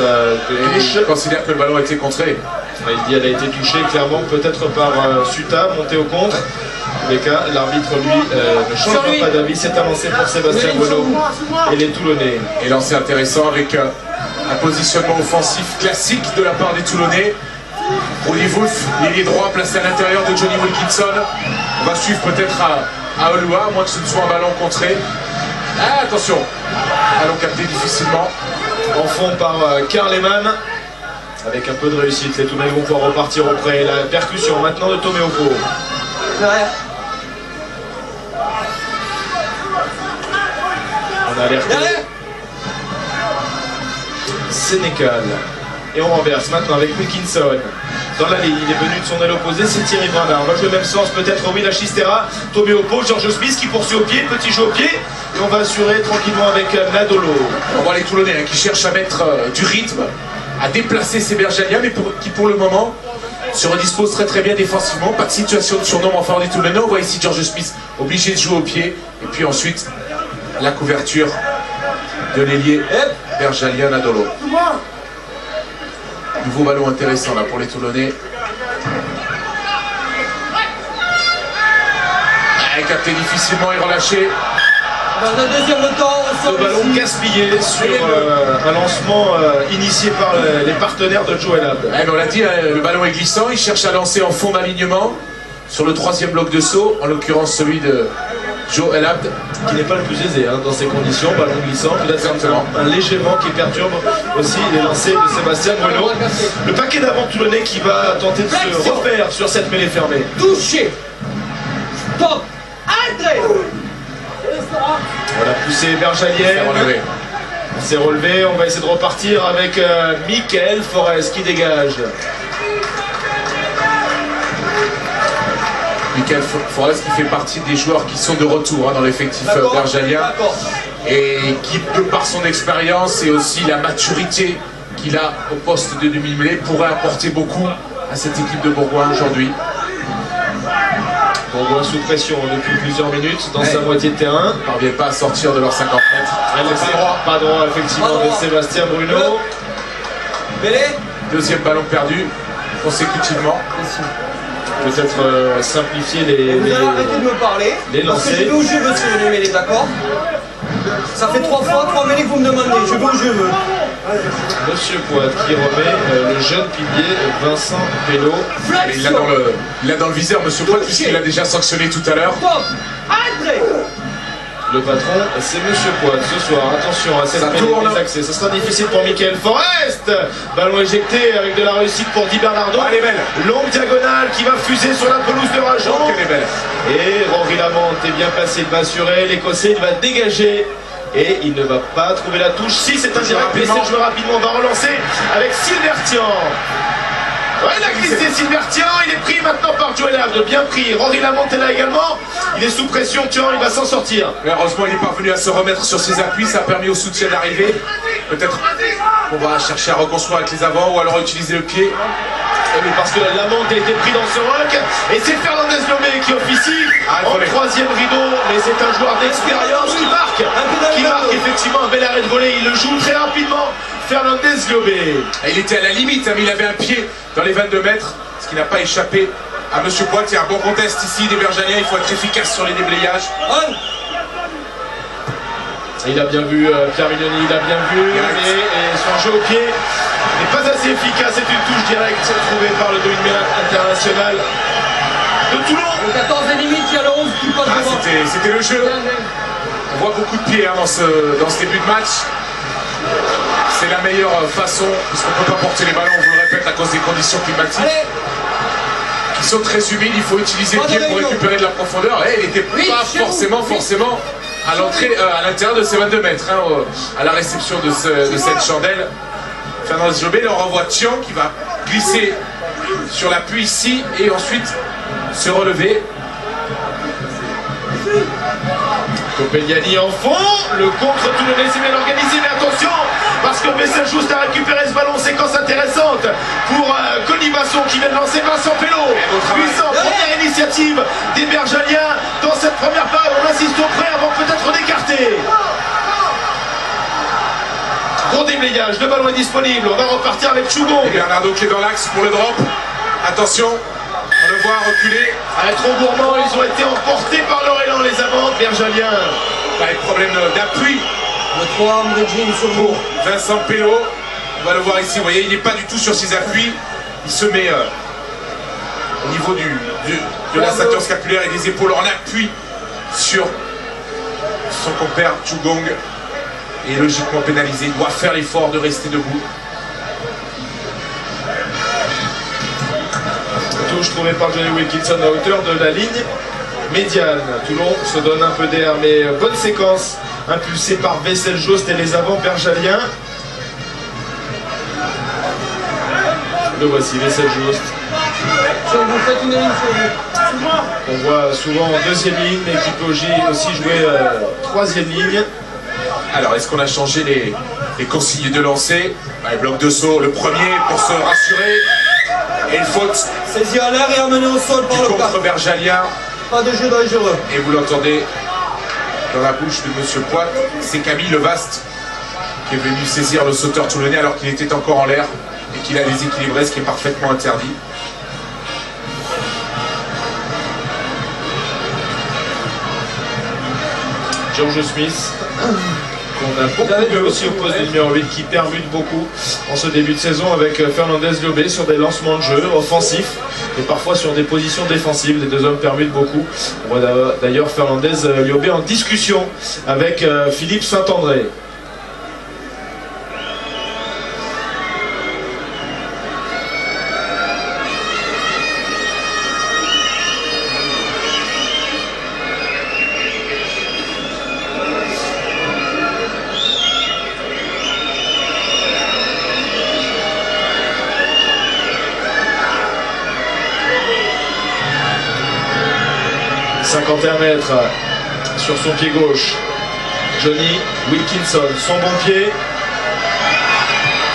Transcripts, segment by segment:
touche. Il considère que le ballon a été contré. Il dit qu'elle a été touchée clairement, peut-être par Suta, monté au contre. En tous les cas, l'arbitre lui ne changera pas d'avis. C'est un lancer pour Sébastien Bruno et les Toulonnais. Et lancer intéressant avec un positionnement offensif classique de la part des Toulonnais. Rudy Wolf, l'ailier droit placé à l'intérieur de Johnny Wilkinson. On va suivre peut-être à Olua, à moins que ce ne soit un ballon contré. Ah, attention, ballon capté difficilement. En fond par Karl Lehmann. Avec un peu de réussite, les Toulonnais vont pouvoir repartir auprès. La percussion maintenant de Tomé Opo. On a alerté Sénécal. Et on renverse maintenant avec Wilkinson. Dans la ligne, il est venu de son aile opposée, c'est Thierry Brandin. On va jouer le même sens, peut-être Willa Chistera, Tomé Opo, George Smith qui poursuit au pied, petit jeu au pied. Et on va assurer tranquillement avec Nadolo. On voit les Toulonnais qui cherchent à mettre du rythme, à déplacer ces Bergaliens, mais qui pour le moment se redisposent très bien défensivement. Pas de situation de surnombre en faveur des Toulonnais. On voit ici George Smith obligé de jouer au pied. Et puis ensuite, la couverture de l'ailier Bergalien Nadolo. Nouveau ballon intéressant là pour les Toulonnais. Capté difficilement et relâché. Le ballon gaspillé sur un lancement initié par les partenaires de Joe Elab. On l'a dit, le ballon est glissant, il cherche à lancer en fond d'alignement sur le troisième bloc de saut, en l'occurrence celui de Joe Elab. Qui n'est pas le plus aisé dans ces conditions, ballon glissant, peut-être un léger vent qui perturbe aussi les lancers de Sébastien Bruno. Le paquet d'avant toulonnais qui va tenter de se refaire sur cette mêlée fermée. Touché. Stop. André. Voilà, poussé Bergalienne. On s'est relevé, on va essayer de repartir avec Michael Forest qui dégage. Michael Forest qui fait partie des joueurs qui sont de retour dans l'effectif bergalien et qui, de par son expérience et aussi la maturité qu'il a au poste de demi-mêlée, pourrait apporter beaucoup à cette équipe de Bourgoin aujourd'hui. Bourgoin sous pression depuis plusieurs minutes dans sa moitié de terrain. Ils ne parviennent pas à sortir de leurs 50 mètres. Pas droit effectivement de Sébastien Bruno. Deuxième ballon perdu consécutivement. Peut-être simplifier les arrêtez de me parler. Les lancers. Je vais où je veux sur les mêlées, d'accord? Ça fait 3 mêlées que vous me demandez. Je vais où je veux. Monsieur Poit qui remet le jeune pilier Vincent Pello. Il l'a dans le viseur, Monsieur Poit, puisqu'il a déjà sanctionné tout à l'heure. Le patron, c'est Monsieur Poit ce soir. Attention à cette mêlée désaxée. Ça sera difficile pour Michael Forest. Ballon éjecté avec de la réussite pour Di Bernardo. Elle est belle. Longue diagonale qui va fuser sur la pelouse de Rajon. Elle est belle. Et Rory Lamont est bien placé, il va assurer. L'Écossais, il va dégager. Et il ne va pas trouver la touche. Si c'est un direct, mais c'est joué rapidement. On va relancer avec Silvertian. Ouais, il a glissé Silvertian, il est pris maintenant par Joe Elab, bien pris. Rory Lamont est là également, il est sous pression, tiens, il va s'en sortir. Mais heureusement, il est parvenu à se remettre sur ses appuis, ça a permis au soutien d'arriver. Peut-être on va chercher à reconstruire avec les avants ou alors utiliser le pied. Oui, parce que Lamont a été pris dans ce rock, et c'est Fernandez Lomé qui officie en troisième rideau, mais c'est un joueur d'expérience qui marque effectivement un bel arrêt de volée, il le joue très rapidement. Fernandez Lomé. Il était à la limite, mais il avait un pied dans les 22 mètres, ce qui n'a pas échappé à Monsieur Poit. Il y a un bon contest ici des Bergaliens, il faut être efficace sur les déblayages. Il a bien vu, Pierre Mignoni, il a bien vu, et son jeu au pied n'est pas assez efficace. C'est une touche directe trouvée par le demi-mêlée international de Toulon. Le 14 et limite, il y a le 11 qui passe devant. C'était le jeu. On voit beaucoup de pieds dans ce début de match. C'est la meilleure façon, puisqu'on ne peut pas porter les ballons, on vous le répète, à cause des conditions climatiques qui sont très humides. Il faut utiliser le pied pour récupérer de la profondeur. Et il n'était pas forcément à l'entrée, à l'intérieur de ces 22 mètres, à la réception de cette chandelle. Fernandez Lomé, on renvoie Tian qui va glisser sur l'appui ici et ensuite se relever. Copegliani en fond, le contre toulonnais c'est bien organisé, mais attention, parce que Bessel juste a récupéré ce ballon, séquence intéressante pour Colibasson qui vient de lancer Vincent Pello. Puissant, première initiative des Bergaliens dans cette première phase, on insiste auprès avant peut-être d'écarter. Gros déblayage, le ballon est disponible, on va repartir avec Chugong. Et Bernardo qui est dans l'axe pour le drop. Attention, on le voit reculer. Trop gourmand, ils ont été emportés par leur élan, les avants bergaliens. Pas de problème d'appui. Le 3, bridging sur vous. Vincent Pello, on va le voir ici, vous voyez, il n'est pas du tout sur ses appuis. Il se met au niveau de la ceinture scapulaire et des épaules en appui sur son compère Chugong. Et logiquement pénalisé, il doit faire l'effort de rester debout. Touche trouvée par Johnny Wilkinson à hauteur de la ligne médiane. Toulon se donne un peu d'air, mais bonne séquence impulsée par Wessel Jost et les avants bergaliens. Le voici, Wessel Jost. Vous faites une ligne sur vous. On voit souvent en deuxième ligne, mais qui peut aussi jouer troisième ligne. Alors, est-ce qu'on a changé les consignes de lancer? Allez, bloc de saut, le premier pour se rassurer. Et une faute. Saisi à l'air et amené au sol par le contre bergalien. Pas de jeu dangereux. Et vous l'entendez dans la bouche de Monsieur Poit, c'est Camille Levaste qui est venu saisir le sauteur toulonnais alors qu'il était encore en l'air et qu'il a déséquilibré, ce qui est parfaitement interdit. George Smith, qu'on a beaucoup vu aussi au poste de numéro 8, qui permute beaucoup en ce début de saison avec Fernandez Liobé sur des lancements de jeu offensifs et parfois sur des positions défensives. Les deux hommes permutent beaucoup. On voit d'ailleurs Fernandez Liobé en discussion avec Philippe Saint-André. Mètres sur son pied gauche. Johnny Wilkinson, son bon pied.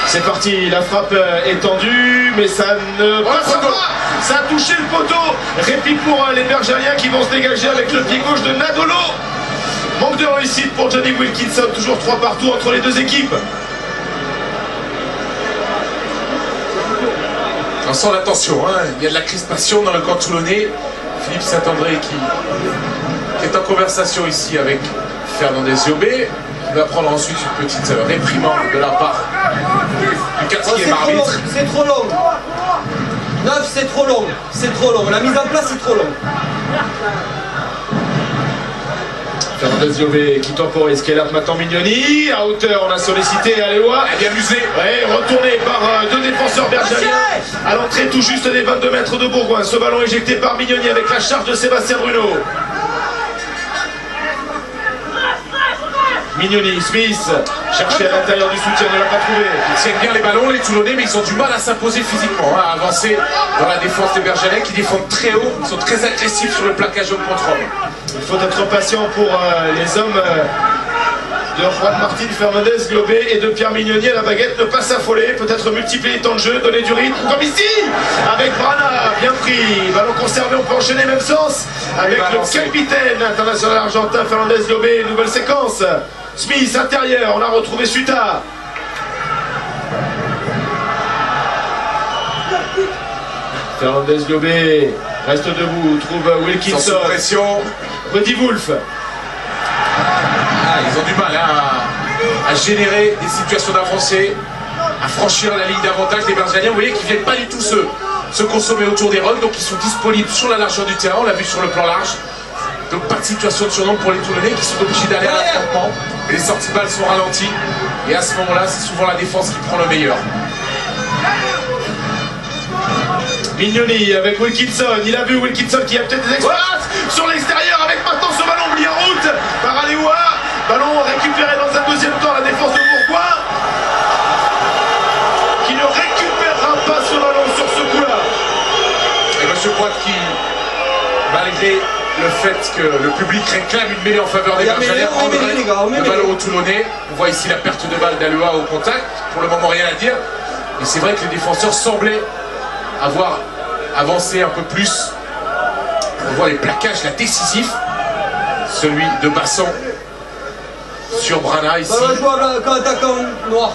C'est parti, la frappe est tendue, mais ça ne passera pas. Ça a touché le poteau. Répit pour les bergaliens qui vont se dégager avec le pied gauche de Nadolo. Manque de réussite pour Johnny Wilkinson, toujours 3 partout entre les deux équipes. On sent la tension, hein. Il y a de la crispation dans le camp toulonnais. Philippe Saint-André qui est en conversation ici avec Fernandez Liobé. Il va prendre ensuite une petite réprimande de la part du 4e arbitre. C'est trop long. 9, c'est trop long. C'est trop long. La mise en place est trop longue. Fernandez Liobé qui temporise, qui est là maintenant Mignoni. À hauteur, on a sollicité Aléoua. Elle est amusée. Ouais, retourné par deux défenseurs bergaliens. À l'entrée tout juste des 22 mètres de Bourgoin. Ce ballon éjecté par Mignoni avec la charge de Sébastien Bruno. Mignoni, Smith, cherché à l'intérieur du soutien, ne l'a pas trouvé. Ils tiennent bien les ballons, les Toulonnais, mais ils ont du mal à s'imposer physiquement, hein, à avancer dans la défense des Bergalais qui défendent très haut, ils sont très agressifs sur le plaquage au contrôle. Il faut être patient pour les hommes de Juan Martín Fernandez Liobé et de Pierre Mignoni à la baguette, ne pas s'affoler, peut-être multiplier les temps de jeu, donner du rythme, comme ici, avec Brana, bien pris, ballon conservé, on peut enchaîner même sens, avec le capitaine international argentin Fernandez Liobé, nouvelle séquence. Smith, intérieur, on a retrouvé Suta. Fernandez Liobé reste debout, trouve Wilkinson. Sans pression. Rudy Wolf. Ils ont du mal à générer des situations d'avancée, à franchir la ligne d'avantage des Bergaliens. Vous voyez qu'ils ne viennent pas du tout se consommer autour des rugs, donc ils sont disponibles sur la largeur du terrain, on l'a vu sur le plan large. Donc pas de situation de surnombre pour les Toulonnais qui sont obligés d'aller à l'affrontement. Et les sorties de balles sont ralenties. Et à ce moment-là, c'est souvent la défense qui prend le meilleur. Mignoni avec Wilkinson. Il a vu Wilkinson qui a peut-être des exploits sur l'extérieur avec maintenant ce ballon mis en route par Aléoua. Ballon récupéré dans un deuxième temps, la défense de Bourgoin qui ne récupérera pas ce ballon sur ce coup-là. Et M. Poit qui, malgré le fait que le public réclame une mêlée en faveur des Bergaliens, le ballon au Toulonnais. On voit ici la perte de balle d'Aléoua au contact. Pour le moment, rien à dire. Et c'est vrai que les défenseurs semblaient avoir avancé un peu plus. On voit les plaquages là décisifs. Celui de Basson sur Brana ici. Ballon jouable quand attaquant noir.